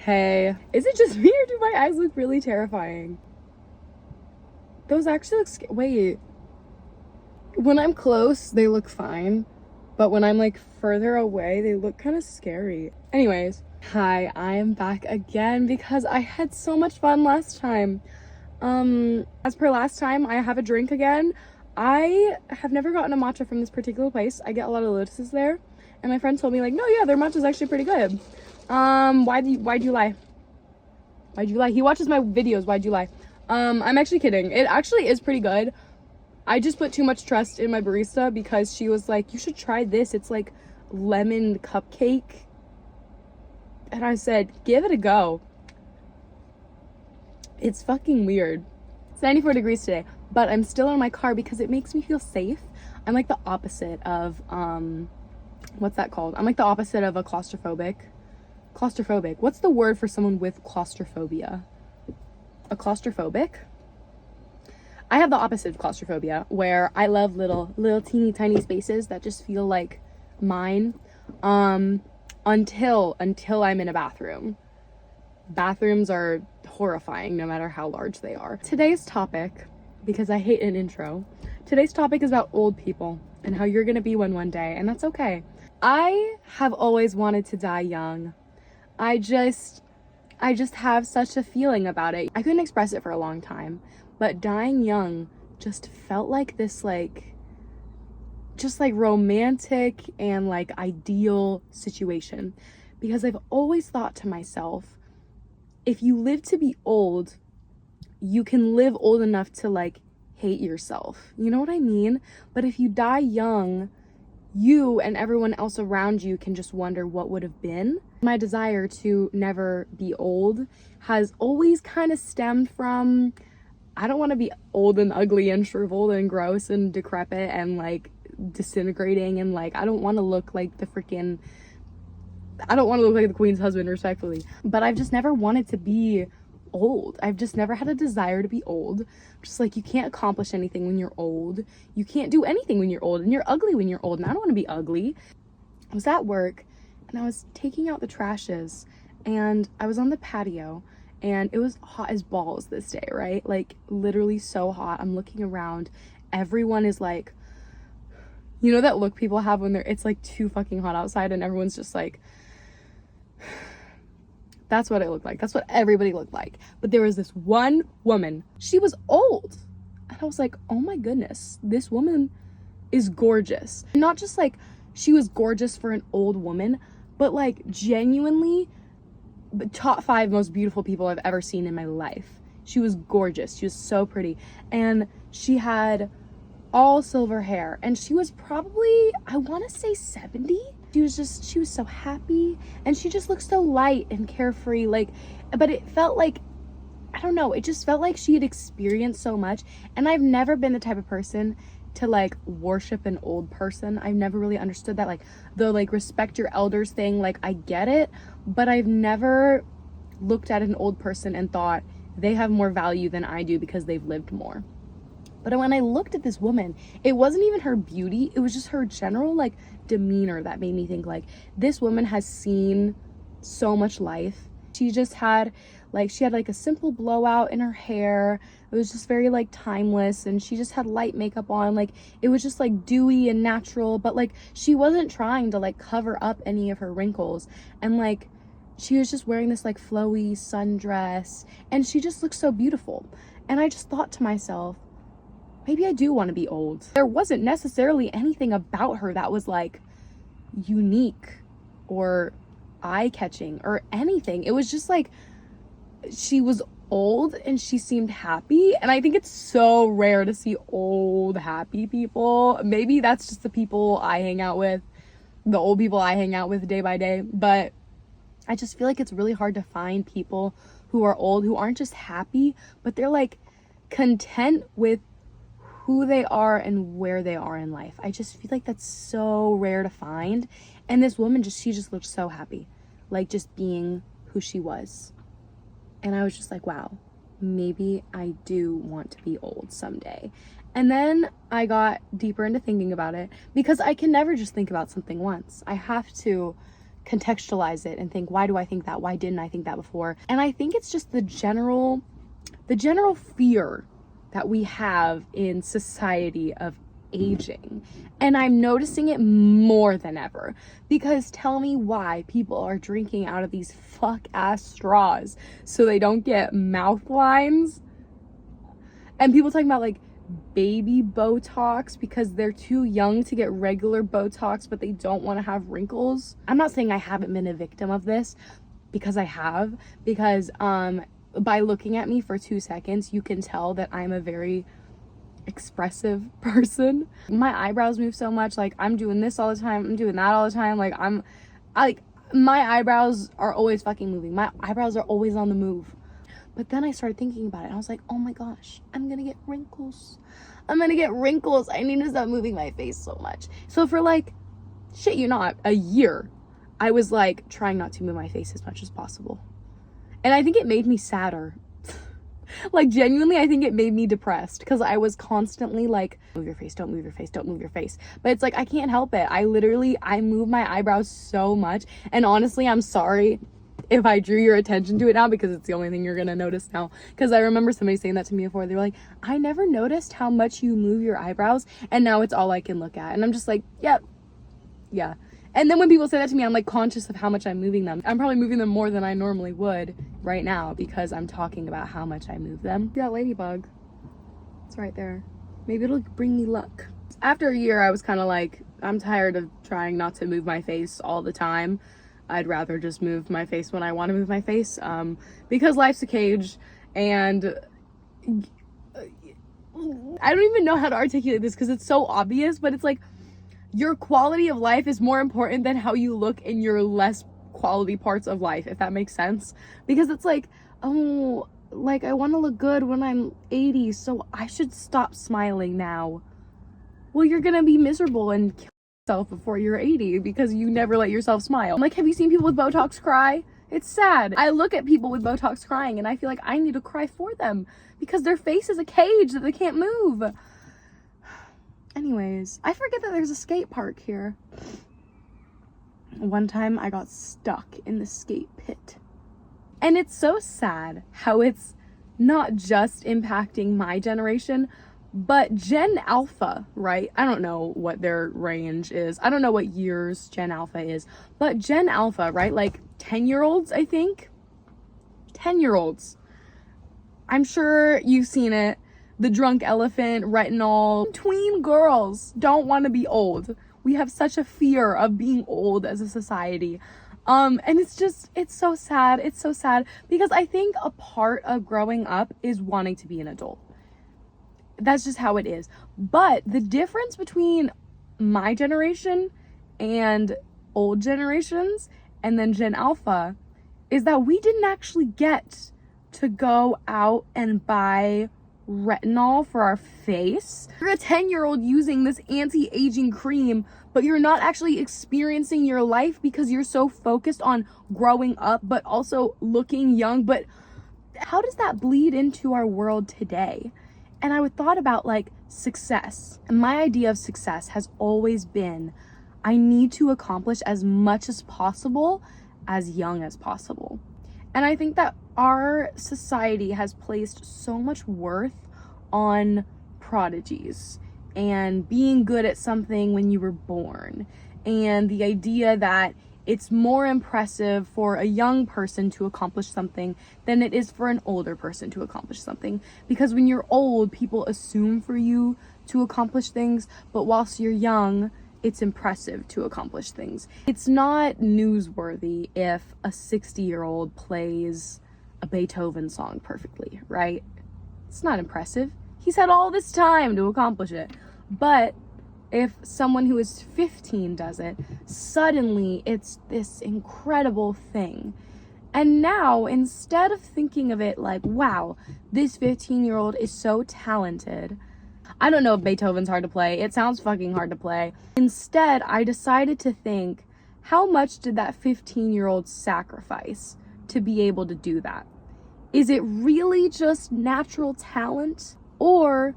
Hey, is it just me or do my eyes look really terrifying? Those actually look wait. When I'm close, they look fine. But when I'm like further away, they look kind of scary. Anyways, hi, I am back again because I had so much fun last time. As per last time, I have a drink again. I have never gotten a matcha from this particular place. I get a lot of lotuses there. And my friend told me like, no, yeah, their matcha is actually pretty good. Why'd you lie? Why'd you lie? He watches my videos. Why'd you lie? I'm actually kidding. It actually is pretty good. I just put too much trust in my barista because she was like, you should try this. It's like lemon cupcake. And I said, give it a go. It's fucking weird. It's 94 degrees today, but I'm still in my car because it makes me feel safe. I'm like the opposite of, what's that called? I'm like the opposite of a claustrophobic. Claustrophobic. What's the word for someone with claustrophobia? A claustrophobic? I have the opposite of claustrophobia, where I love little teeny tiny spaces that just feel like mine. Until I'm in a bathroom. Bathrooms are horrifying no matter how large they are. Today's topic, because I hate an intro, today's topic is about old people and how you're gonna be one day, and that's okay. I have always wanted to die young. I just have such a feeling about it. I couldn't express it for a long time, but dying young just felt like this just like romantic and like ideal situation, because I've always thought to myself, if you live to be old, you can live old enough to like hate yourself. You know what I mean? But if you die young, you and everyone else around you can just wonder what would have been. My desire to never be old has always kind of stemmed from, I don't want to be old and ugly and shriveled and gross and decrepit and like disintegrating, and like I don't want to look like the queen's husband, respectfully. But I've just never wanted to be old. I've just never had a desire to be old. Just like, you can't accomplish anything when you're old. You can't do anything when you're old, and you're ugly when you're old, and I don't want to be ugly. I was at work and I was taking out the trashes and I was on the patio and it was hot as balls this day, right? Like literally so hot. I'm looking around. Everyone is like, you know that look people have when it's like too fucking hot outside and everyone's just like, that's what it looked like. That's what everybody looked like. But there was this one woman. She was old. And I was like, oh my goodness, this woman is gorgeous. Not just like she was gorgeous for an old woman, but like genuinely the top 5 most beautiful people I've ever seen in my life. She was gorgeous. She was so pretty. And she had all silver hair. And she was probably, I want to say 70. She was so happy, and she just looked so light and carefree, like, but it felt like, I don't know, it just felt like she had experienced so much. And I've never been the type of person to like worship an old person. I've never really understood that, like the like respect your elders thing, like I get it, but I've never looked at an old person and thought they have more value than I do because they've lived more. But when I looked at this woman, it wasn't even her beauty, it was just her general like demeanor that made me think like, this woman has seen so much life. She had like a simple blowout in her hair. It was just very like timeless, and she just had light makeup on. Like it was just like dewy and natural, but like she wasn't trying to like cover up any of her wrinkles. And like she was just wearing this like flowy sundress, and she just looked so beautiful. And I just thought to myself, maybe I do want to be old. There wasn't necessarily anything about her that was like unique or eye-catching or anything. It was just like, she was old and she seemed happy. And I think it's so rare to see old, happy people. Maybe that's just the people I hang out with, the old people I hang out with day by day. But I just feel like it's really hard to find people who are old, who aren't just happy, but they're like content with who they are and where they are in life. I just feel like that's so rare to find. And this woman she just looked so happy, like just being who she was. And I was just like, wow, maybe I do want to be old someday. And then I got deeper into thinking about it, because I can never just think about something once. I have to contextualize it and think, why do I think that? Why didn't I think that before? And I think it's just the general fear that we have in society of aging. And I'm noticing it more than ever, because tell me why people are drinking out of these fuck ass straws so they don't get mouth lines. And people talking about like baby Botox because they're too young to get regular Botox, but they don't want to have wrinkles. I'm not saying I haven't been a victim of this, because I have, because by looking at me for 2 seconds, you can tell that I'm a very expressive person. My eyebrows move so much. Like, I'm doing this all the time, I'm doing that all the time. Like, my eyebrows are always fucking moving. My eyebrows are always on the move. But then I started thinking about it, and I was like, oh my gosh, I'm gonna get wrinkles. I'm gonna get wrinkles. I need to stop moving my face so much. So for like, shit you not, a year, I was like trying not to move my face as much as possible. And I think it made me sadder. Like, genuinely, I think it made me depressed, because I was constantly like, move your face, don't move your face, don't move your face. But it's like, I can't help it. I move my eyebrows so much. And honestly, I'm sorry if I drew your attention to it now, because it's the only thing you're gonna notice now. Because I remember somebody saying that to me before. They were like, I never noticed how much you move your eyebrows, and now it's all I can look at. And I'm just like, yep, yeah. And then when people say that to me, I'm like conscious of how much I'm moving them. I'm probably moving them more than I normally would right now, because I'm talking about how much I move them. See that ladybug? It's right there. Maybe it'll bring me luck. After a year, I was kind of like, I'm tired of trying not to move my face all the time. I'd rather just move my face when I want to move my face, because life's a cage, and I don't even know how to articulate this because it's so obvious, but it's like, your quality of life is more important than how you look in your less quality parts of life, if that makes sense. Because it's like, oh, like, I want to look good when I'm 80, so I should stop smiling now. Well, you're gonna be miserable and kill yourself before you're 80 because you never let yourself smile. Like, have you seen people with Botox cry? It's sad. I look at people with Botox crying and I feel like I need to cry for them, because their face is a cage that they can't move. Anyways, I forget that there's a skate park here. One time I got stuck in the skate pit. And it's so sad how it's not just impacting my generation, but Gen Alpha, right? I don't know what their range is. I don't know what years Gen Alpha is, but Gen Alpha, right? Like 10-year-olds, I think. 10-year-olds. I'm sure you've seen it. The drunk elephant, retinol. Tween girls don't want to be old. We have such a fear of being old as a society. And it's so sad. It's so sad, because I think a part of growing up is wanting to be an adult. That's just how it is. But the difference between my generation and old generations and then Gen Alpha is that we didn't actually get to go out and buy retinol for our face. You're a 10-year-old using this anti-aging cream, but you're not actually experiencing your life because you're so focused on growing up but also looking young. But how does that bleed into our world today? And I would thought about like success. And my idea of success has always been, I need to accomplish as much as possible as young as possible. And I think that our society has placed so much worth on prodigies and being good at something when you were born, and the idea that it's more impressive for a young person to accomplish something than it is for an older person to accomplish something. Because when you're old, people assume for you to accomplish things, but whilst you're young, it's impressive to accomplish things. It's not newsworthy if a 60-year-old plays a Beethoven song perfectly, right? It's not impressive. He's had all this time to accomplish it. But if someone who is 15 does it, suddenly it's this incredible thing. And now, instead of thinking of it like, wow, this 15-year-old is so talented. I don't know if Beethoven's hard to play. It sounds fucking hard to play. Instead, I decided to think, how much did that 15-year-old sacrifice to be able to do that? Is it really just natural talent? Or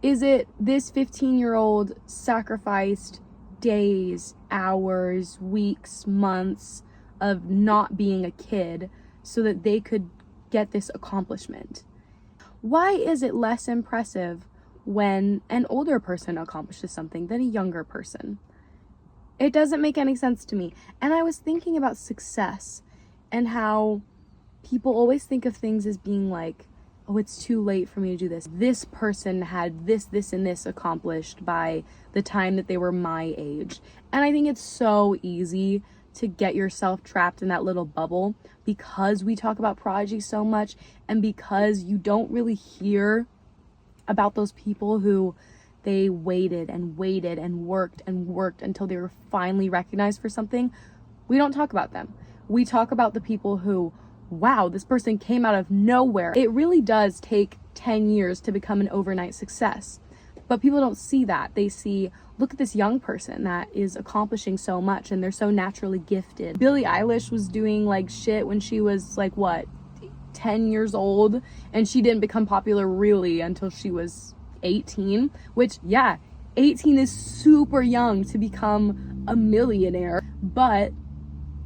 is it this 15-year-old sacrificed days, hours, weeks, months of not being a kid so that they could get this accomplishment. Why is it less impressive when an older person accomplishes something than a younger person? It doesn't make any sense to me. And I was thinking about success and how people always think of things as being like, oh, it's too late for me to do this. This person had this, and this accomplished by the time that they were my age. And I think it's so easy to get yourself trapped in that little bubble because we talk about prodigy so much, and because you don't really hear about those people who they waited and worked until they were finally recognized for something. We don't talk about them. We talk about the people who, wow, this person came out of nowhere. It really does take 10 years to become an overnight success. But people don't see that. They see, look at this young person that is accomplishing so much and they're so naturally gifted. Billie Eilish was doing like shit when she was like, what, 10 years old? And she didn't become popular really until she was 18, which, yeah, 18 is super young to become a millionaire. But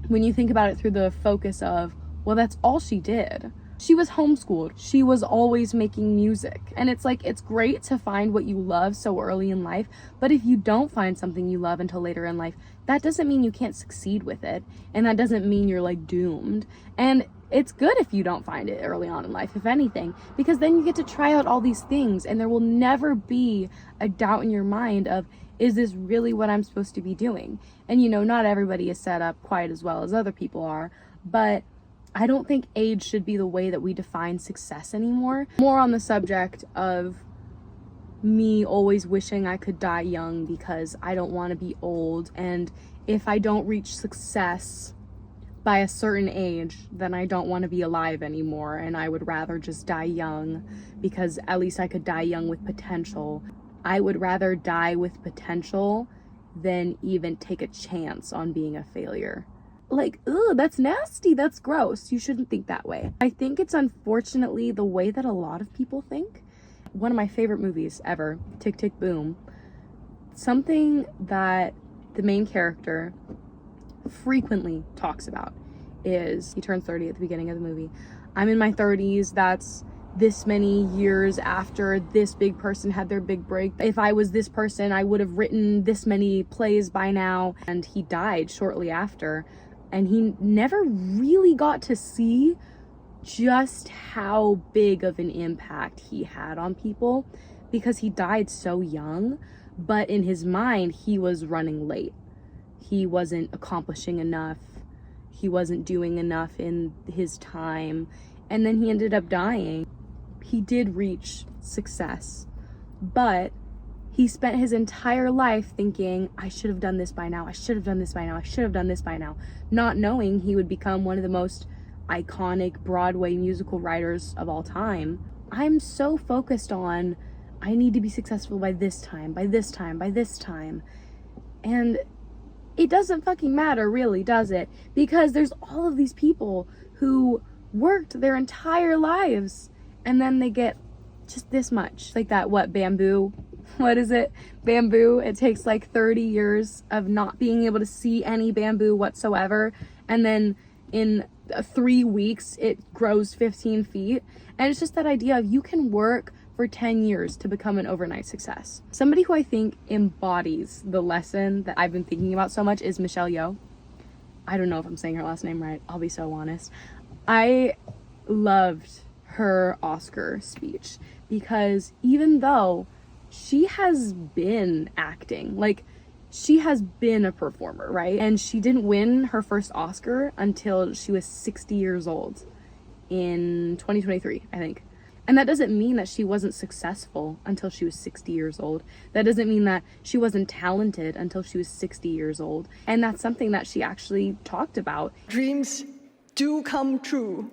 when you think about it through the focus of, well, that's all she did. She was homeschooled. She was always making music. And it's like, it's great to find what you love so early in life, but if you don't find something you love until later in life, that doesn't mean you can't succeed with it. And that doesn't mean you're like doomed. And it's good if you don't find it early on in life, if anything, because then you get to try out all these things and there will never be a doubt in your mind of, is this really what I'm supposed to be doing? And you know, not everybody is set up quite as well as other people are, but I don't think age should be the way that we define success anymore. More on the subject of me always wishing I could die young because I don't want to be old. And if I don't reach success by a certain age, then I don't want to be alive anymore. And I would rather just die young because at least I could die young with potential. I would rather die with potential than even take a chance on being a failure. Like, ugh, that's nasty, that's gross. You shouldn't think that way. I think it's unfortunately the way that a lot of people think. One of my favorite movies ever, Tick, Tick, Boom. Something that the main character frequently talks about is, he turns 30 at the beginning of the movie. I'm in my 30s, that's this many years after this big person had their big break. If I was this person, I would have written this many plays by now. And he died shortly after. And he never really got to see just how big of an impact he had on people because he died so young. But in his mind, he was running late. He wasn't accomplishing enough. He wasn't doing enough in his time. And then he ended up dying. He did reach success, but he spent his entire life thinking, I should have done this by now. I should have done this by now. I should have done this by now. Not knowing he would become one of the most iconic Broadway musical writers of all time. I'm so focused on, I need to be successful by this time, by this time, by this time. And it doesn't fucking matter, really, does it? Because there's all of these people who worked their entire lives and then they get just this much. Like that, what, bamboo? What is it? Bamboo. It takes like 30 years of not being able to see any bamboo whatsoever. And then in 3 weeks, it grows 15 feet. And it's just that idea of you can work for 10 years to become an overnight success. Somebody who I think embodies the lesson that I've been thinking about so much is Michelle Yeoh. I don't know if I'm saying her last name right. I'll be so honest. I loved her Oscar speech because even though she has been acting, like she has been a performer, right? And she didn't win her first Oscar until she was 60 years old in 2023, I think. And that doesn't mean that she wasn't successful until she was 60 years old. That doesn't mean that she wasn't talented until she was 60 years old. And that's something that she actually talked about. Dreams do come true.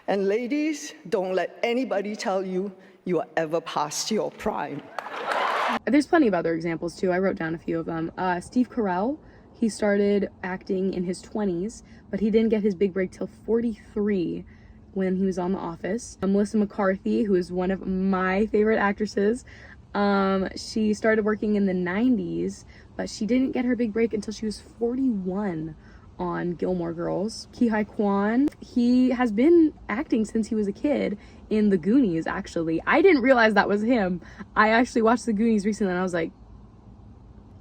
And ladies, don't let anybody tell you you are ever past your prime. There's plenty of other examples too. I wrote down a few of them. Steve Carell, he started acting in his 20s, but he didn't get his big break till 43 when he was on The Office. Melissa McCarthy, who is one of my favorite actresses, she started working in the 90s, but she didn't get her big break until she was 41 on Gilmore Girls. Ki-Hai Kwan, he has been acting since he was a kid in The Goonies, actually. I didn't realize that was him. I actually watched The Goonies recently and I was like,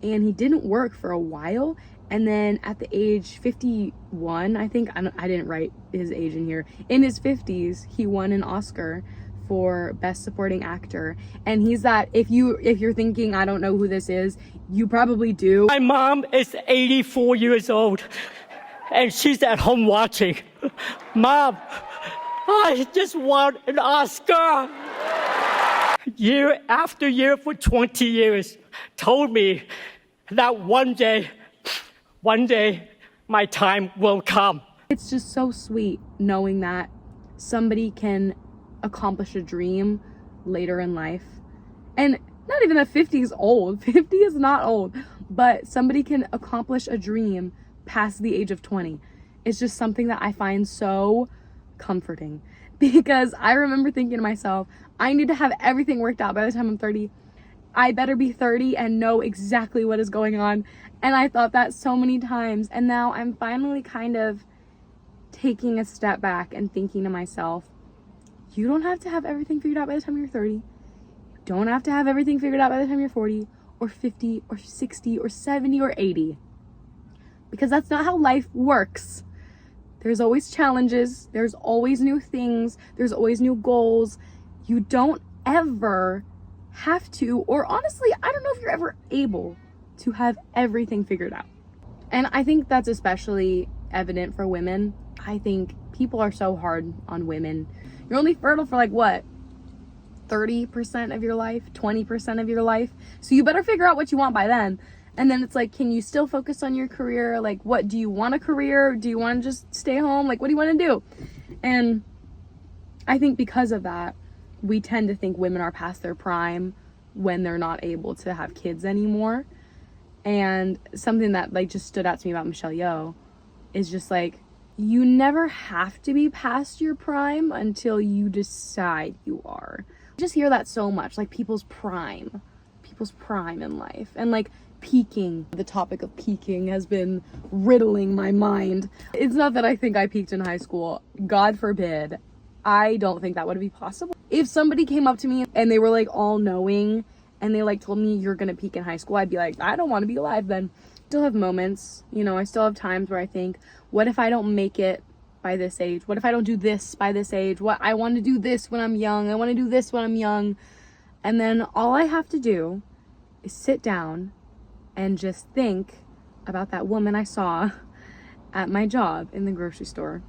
and he didn't work for a while. And then at the age 51, I think, I didn't write his age in here, in his 50s, he won an Oscar for Best Supporting Actor. And he's that, if you're thinking, I don't know who this is, you probably do. My mom is 84 years old, and she's at home watching. Mom, I just won an Oscar. Year after year for 20 years, told me that one day, my time will come. It's just so sweet knowing that somebody can accomplish a dream later in life. And not even that 50 is old. 50 is not old. But somebody can accomplish a dream past the age of 20. It's just something that I find so comforting. Because I remember thinking to myself, I need to have everything worked out by the time I'm 30. I better be 30 and know exactly what is going on. And I thought that so many times. And now I'm finally kind of taking a step back and thinking to myself, you don't have to have everything figured out by the time you're 30. You don't have to have everything figured out by the time you're 40 or 50 or 60 or 70 or 80. Because that's not how life works. There's always challenges. There's always new things. There's always new goals. You don't ever have to, or honestly, I don't know if you're ever able to have everything figured out. And I think that's especially evident for women. I think people are so hard on women. You're only fertile for like what? 30% of your life, 20% of your life. So you better figure out what you want by then. And then it's like, can you still focus on your career? Like, what do you want a career? Do you want to just stay home? Like, what do you want to do? And I think because of that, we tend to think women are past their prime when they're not able to have kids anymore. And something that like just stood out to me about Michelle Yeoh is just like, you never have to be past your prime until you decide you are. I just hear that so much, like people's prime in life, and like peaking. The topic of peaking has been riddling my mind. It's not that I think I peaked in high school. God forbid. I don't think that would be possible. If somebody came up to me and they were like all knowing and they like told me you're gonna peak in high school, I'd be like, I don't want to be alive then. Still have moments, you know, I still have times where I think, what if I don't make it by this age? What if I don't do this by this age? What, I want to do this when I'm young. I want to do this when I'm young. And then all I have to do is sit down and just think about that woman I saw at my job in the grocery store.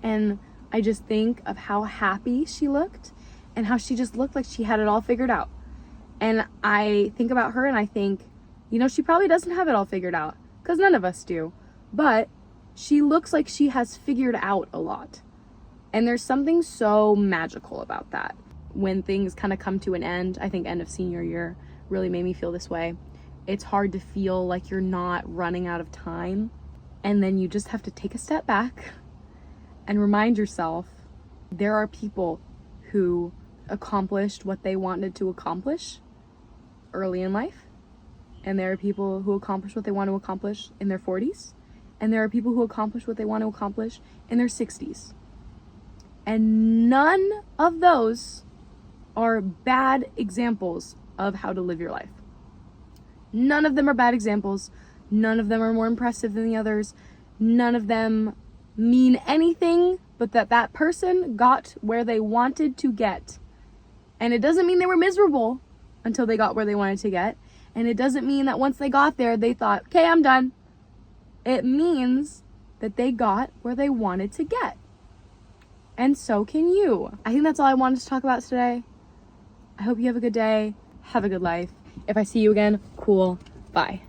And I just think of how happy she looked and how she just looked like she had it all figured out. And I think about her and I think, you know, she probably doesn't have it all figured out, because none of us do. But she looks like she has figured out a lot. And there's something so magical about that. When things kind of come to an end, I think end of senior year really made me feel this way. It's hard to feel like you're not running out of time. And then you just have to take a step back and remind yourself there are people who accomplished what they wanted to accomplish early in life. And there are people who accomplish what they want to accomplish in their 40s. And there are people who accomplish what they want to accomplish in their 60s. And none of those are bad examples of how to live your life. None of them are bad examples. None of them are more impressive than the others. None of them mean anything but that person got where they wanted to get. And it doesn't mean they were miserable until they got where they wanted to get. And it doesn't mean that once they got there, they thought, okay, I'm done. It means that they got where they wanted to get. And so can you. I think that's all I wanted to talk about today. I hope you have a good day. Have a good life. If I see you again, cool. Bye.